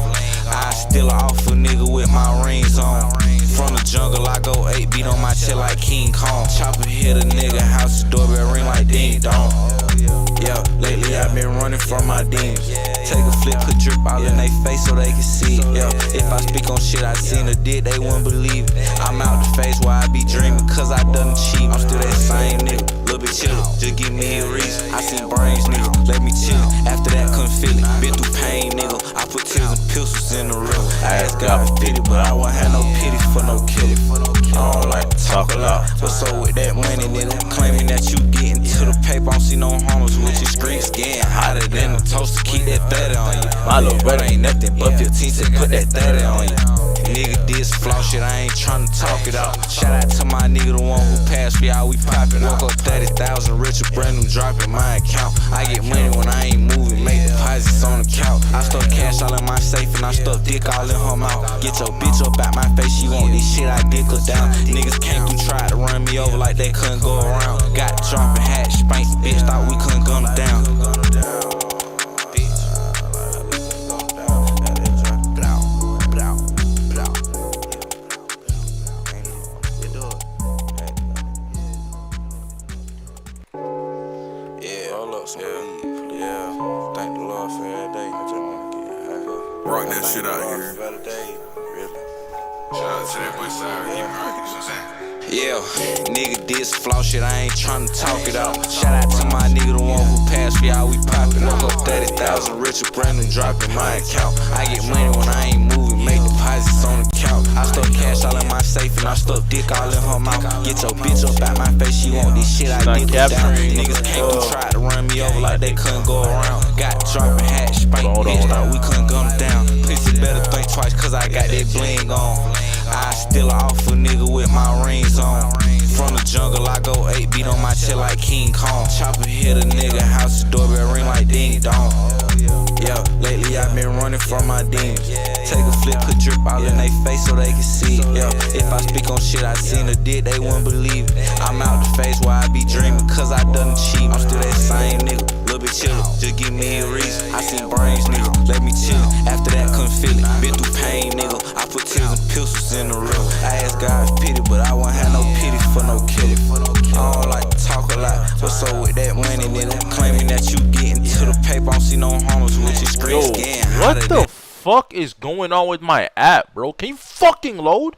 I still a awful nigga with my rings on. From the jungle, I go 8 beat on my chest like King Kong. Chopper hit a nigga house, the doorbell ring like ding dong. Yeah, lately I've been running from my demons. Take a flip, put drip all in they face so they can see it. Yeah, if I speak on shit I seen or did, they wouldn't believe it. I'm out the face where I be dreaming, cause I done cheat. I'm still that same nigga, little bit chillin', just give me a reason. I seen brains, nigga, let me chill. After that, couldn't feel it. Been through pain, nigga. I put tears and pistols in the river. I asked God for pity, but I won't have no pity for no killer. I don't like to talk a lot, but so with that money, nigga, claiming that you getting to the paper, I don't see no harmless with your streets getting hotter than a toaster. Keep that 30 on you. My little brother ain't nothing but 15 to put that 30 on you. Nigga this flaw shit, I ain't tryna talk it out. Shout out to my nigga, the one who passed me out, we poppin'. Woke up 30,000 rich, a brand new drop in my account. I get money when I ain't moving, make deposits on the couch. I stuck cash all in my safe and I stuck dick all in her mouth. Get your bitch up out my face, she want this shit, I dick her down. Niggas came through, tried to run me over like they couldn't go around. Got dropping hat, spanked the bitch, thought we couldn't gun her down. Rock that shit out here. Shout out to that boy Cyrus. You know what I'm saying? Yeah, nigga this flaw shit, I ain't tryna talk it out. Shout out to my nigga, the one who passed me out, we poppin'. Woke up 30,000 rich, a brand new drop in my account. I get money when I ain't moving, make deposits on the couch. I stuck cash all in my safe and I stuck dick all in her mouth. Get your bitch up out my face, she want this shit, I dick her down. Niggas came through, tried to run me over like they couldn't go around. Got dropping hat, spanked bitch, thought we couldn't gun her down. Pussy better think twice, cause I got that bling on. I still a awful nigga with my rings on. From the jungle, I go 8 beat on my chest like King Kong. Chopper hit a nigga house, the doorbell ring like ding dong. Yeah, lately I've been running from my demons. Take a flip, put drip all in they face so they can see it. Yeah, if I speak on shit I seen or did, they wouldn't believe it. I'm out the face where I be dreaming, cause I done cheat. I'm still that same nigga, little bit chillin', just give me a reason. I seen brains, nigga, let me chill. After that, couldn't feel it. Been through pain, nigga. I put tears and pistols in the river. I asked God for pity, but I won't have no pity for no killer. I don't like to talk a lot, but What's up with that money, nigga? Claiming that you getting to the paper, I don't see no homeless with your screen scan. What the fuck is going on with my app, bro? Can you fucking load?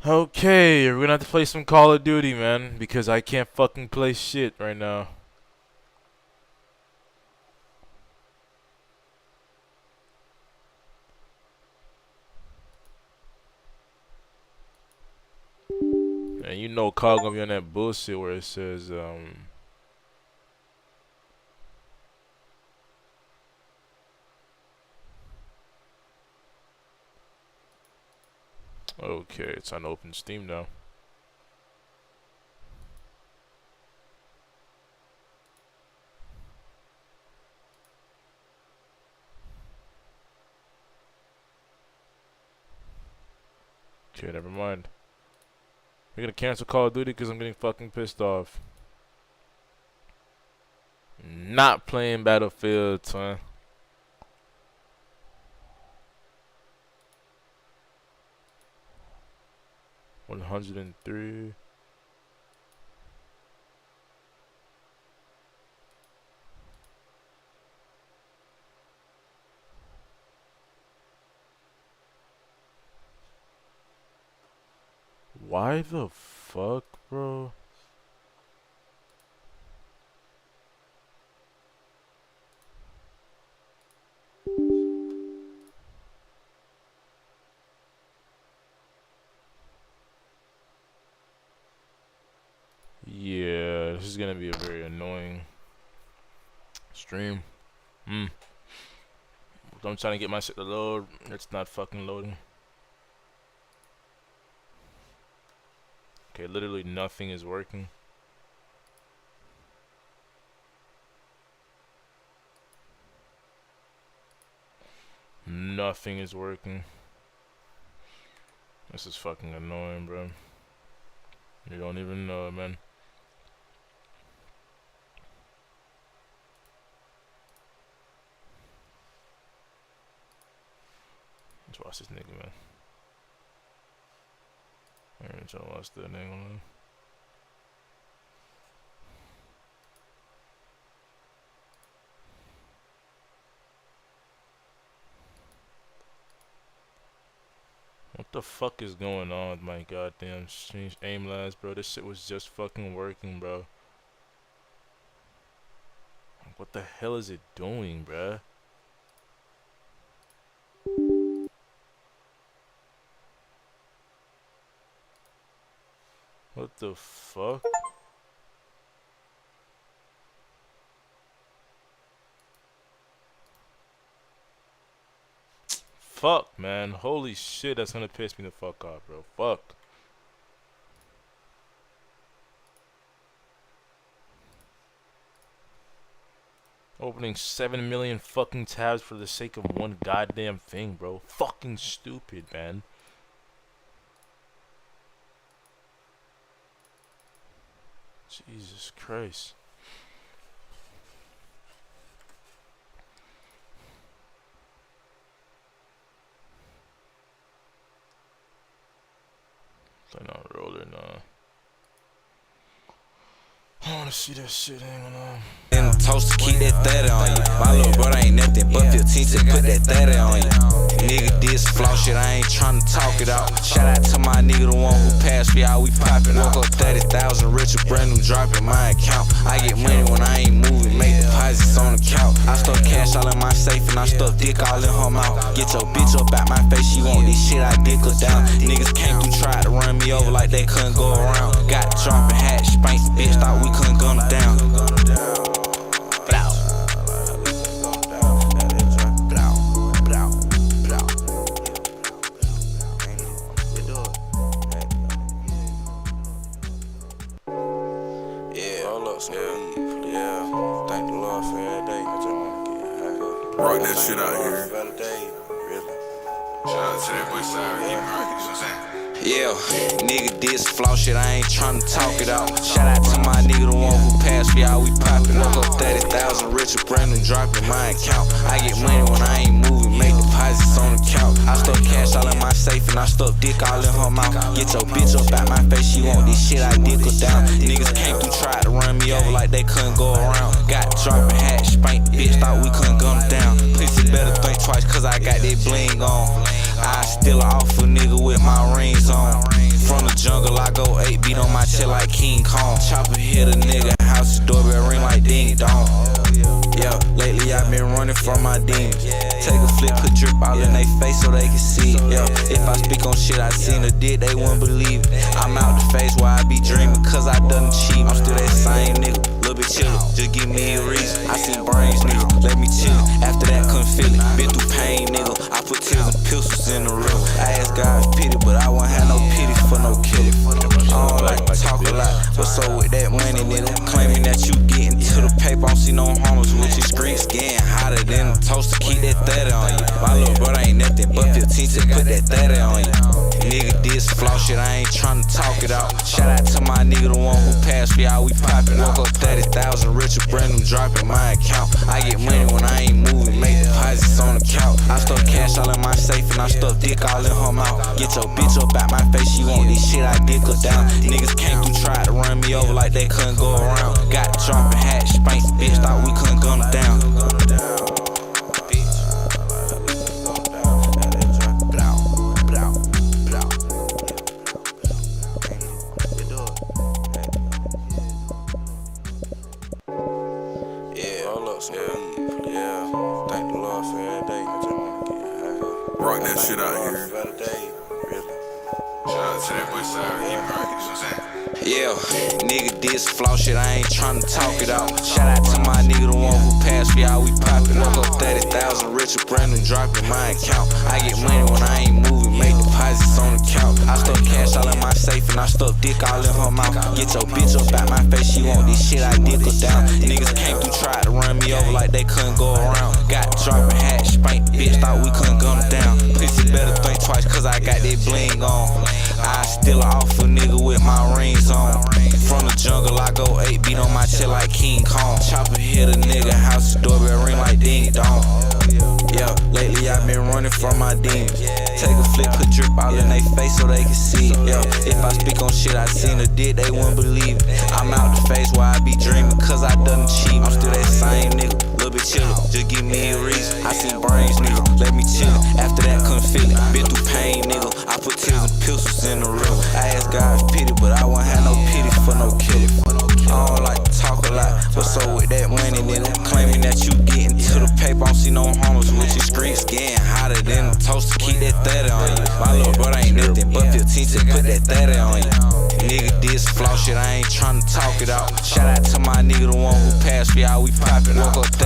Okay, we're gonna have to play some Call of Duty, man, because I can't fucking play shit right now. And you know COD gonna be on that bullshit where it says, okay, it's on open Steam now. Okay, never mind. We're gonna cancel Call of Duty because I'm getting fucking pissed off. Not playing Battlefield, huh? $103. Why the fuck, bro? Yeah, this is gonna be a very annoying stream. I'm trying to get my shit to load. It's not fucking loading. Okay, literally nothing is working. Nothing is working. This is fucking annoying, bro. You don't even know, man. Let's watch this nigga, man. I ain't trying to watch that nigga, man. What the fuck is going on with my goddamn aim lads, bro? This shit was just fucking working, bro. What the hell is it doing, bruh? What the fuck? Fuck, man. Holy shit, that's gonna piss me the fuck off, bro. Fuck. Opening 7 million fucking tabs for the sake of one goddamn thing, bro. Fucking stupid, man. Jesus Christ. Play on roller now. I wanna see that shit hanging on. In the toast to keep that 30 on you. My little brother ain't nothing but 15 to put that 30 on you. Nigga did some flaw shit, I ain't tryna talk it out. Shout out to my nigga, the one who passed me out, we poppin'. Woke up 30,000 rich, a brand new drop in my account. I get money when I ain't moving, make deposits on the couch. I stuck cash all in my safe and I stuck dick all in her mouth. Get your bitch up out my face, she want this shit, I dick her down. Niggas came through, tried to run me over like they couldn't go around. Got dropping hat, spanks, bitch, thought we couldn't gun her down. Yeah, thank the Lord for every day. I just wanna get Rock that shit out here. Shout out to that boy Cyrus, you know what I'm saying? Yeah, nigga did some flaw shit, I ain't tryna talk it out. Shout out to my nigga, the one who passed me out, we poppin' up 30,000 rich, a brand new drop in my account. I get money when I ain't moving, make deposits on the couch. I stuck cash all in my safe and I stuck dick all in her mouth. Get your bitch up out my face, she want this shit, I dick her down. Niggas came through, tried to run me over like they couldn't go around. Got dropping hat, spank, bitch, thought we couldn't gun down. Pussy better think twice, cause I got that bling on. I still off a nigga with my rings on. From the jungle, I go 8 beat on my chest like King Kong. Chopper hit a nigga, house doorbell ring like ding dong. Yeah, lately I've been running from my demons. Take a flip, put drip all in they face so they can see it. Yeah, if I speak on shit I seen or did, they wouldn't believe it. I'm out the face where I be dreaming, cause I done cheat. I'm still that same nigga, little bit chillin', just give me a reason. I seen brains, nigga, let me chill. After that, couldn't feel it. Been through pain, nigga. I put tears and pistols in the room. I ask God's pity, but I won't have no pity for no killer. I don't like to talk a lot, but so with that money, nigga, claiming that you getting to the paper, I don't see no homeless with your streets getting hotter than a toaster. Keep that 30 on you. My little brother ain't nothing but 15 to put that 30 on you. Nigga did some flaw shit, I ain't tryna talk it out. Shout out to my nigga, the one who passed me out, we poppin' up 30,000 rich, a brand new drop in my account. I get money when I ain't moving, make deposits on the couch. I stuck cash all in my safe and I stuck dick all in her mouth. Get your bitch up out my face, she want this shit, I dick her down. Niggas came through, tried to run me over like they couldn't go around. Got dropping hat, spank, bitch, thought we couldn't gun her down. Rock that shit out here. Shout out to that boy Cyrus, you know what I'm saying? Yeah, nigga did some flaw shit, I ain't tryna talk it out. Shout out to my nigga, the one who passed me out, we poppin' up 30,000 rich, a brand new drop in my account. I get money when I ain't moving, make deposits on the couch. I stuck cash all in my safe and I stuck dick all in her mouth. Get your bitch up out my face, she want this shit, I dick her down. Niggas came through, tried to run me over like they couldn't go around. Got dropping hat, spank, bitch, thought we couldn't gun her down. Pussy better think twice, cause I got that bling on. I still off a nigga with my rings on. From the jungle, I go 8 beat on my chest like King Kong. Chopper hit a nigga, house doorbell ring like ding dong. Yeah, lately I've been running from my demons. Take a flip, put drip all in they face so they can see it. Yeah, if I speak on shit I seen or did, they wouldn't believe it. I'm out the face where I be dreaming, cause I done cheat. I'm still that same nigga, little bit chillin', just give me a reason. I seen brains, nigga, let me chill. After that, couldn't feel it. Been through pain, nigga. I put tears and pistols in the room. I ask God's pity, but I won't have no pity for no killer. I don't like to talk a lot, but so with that money, nigga, claiming that you getting to the paper, I don't see no homeless with your streets getting hotter than a toaster. Keep that 30 on you. My little brother ain't nothing but 15 to put that 30 on you. Nigga did some flaw shit, I ain't tryna talk it out. Shout out to my nigga, the one who passed me out, we poppin' up 30.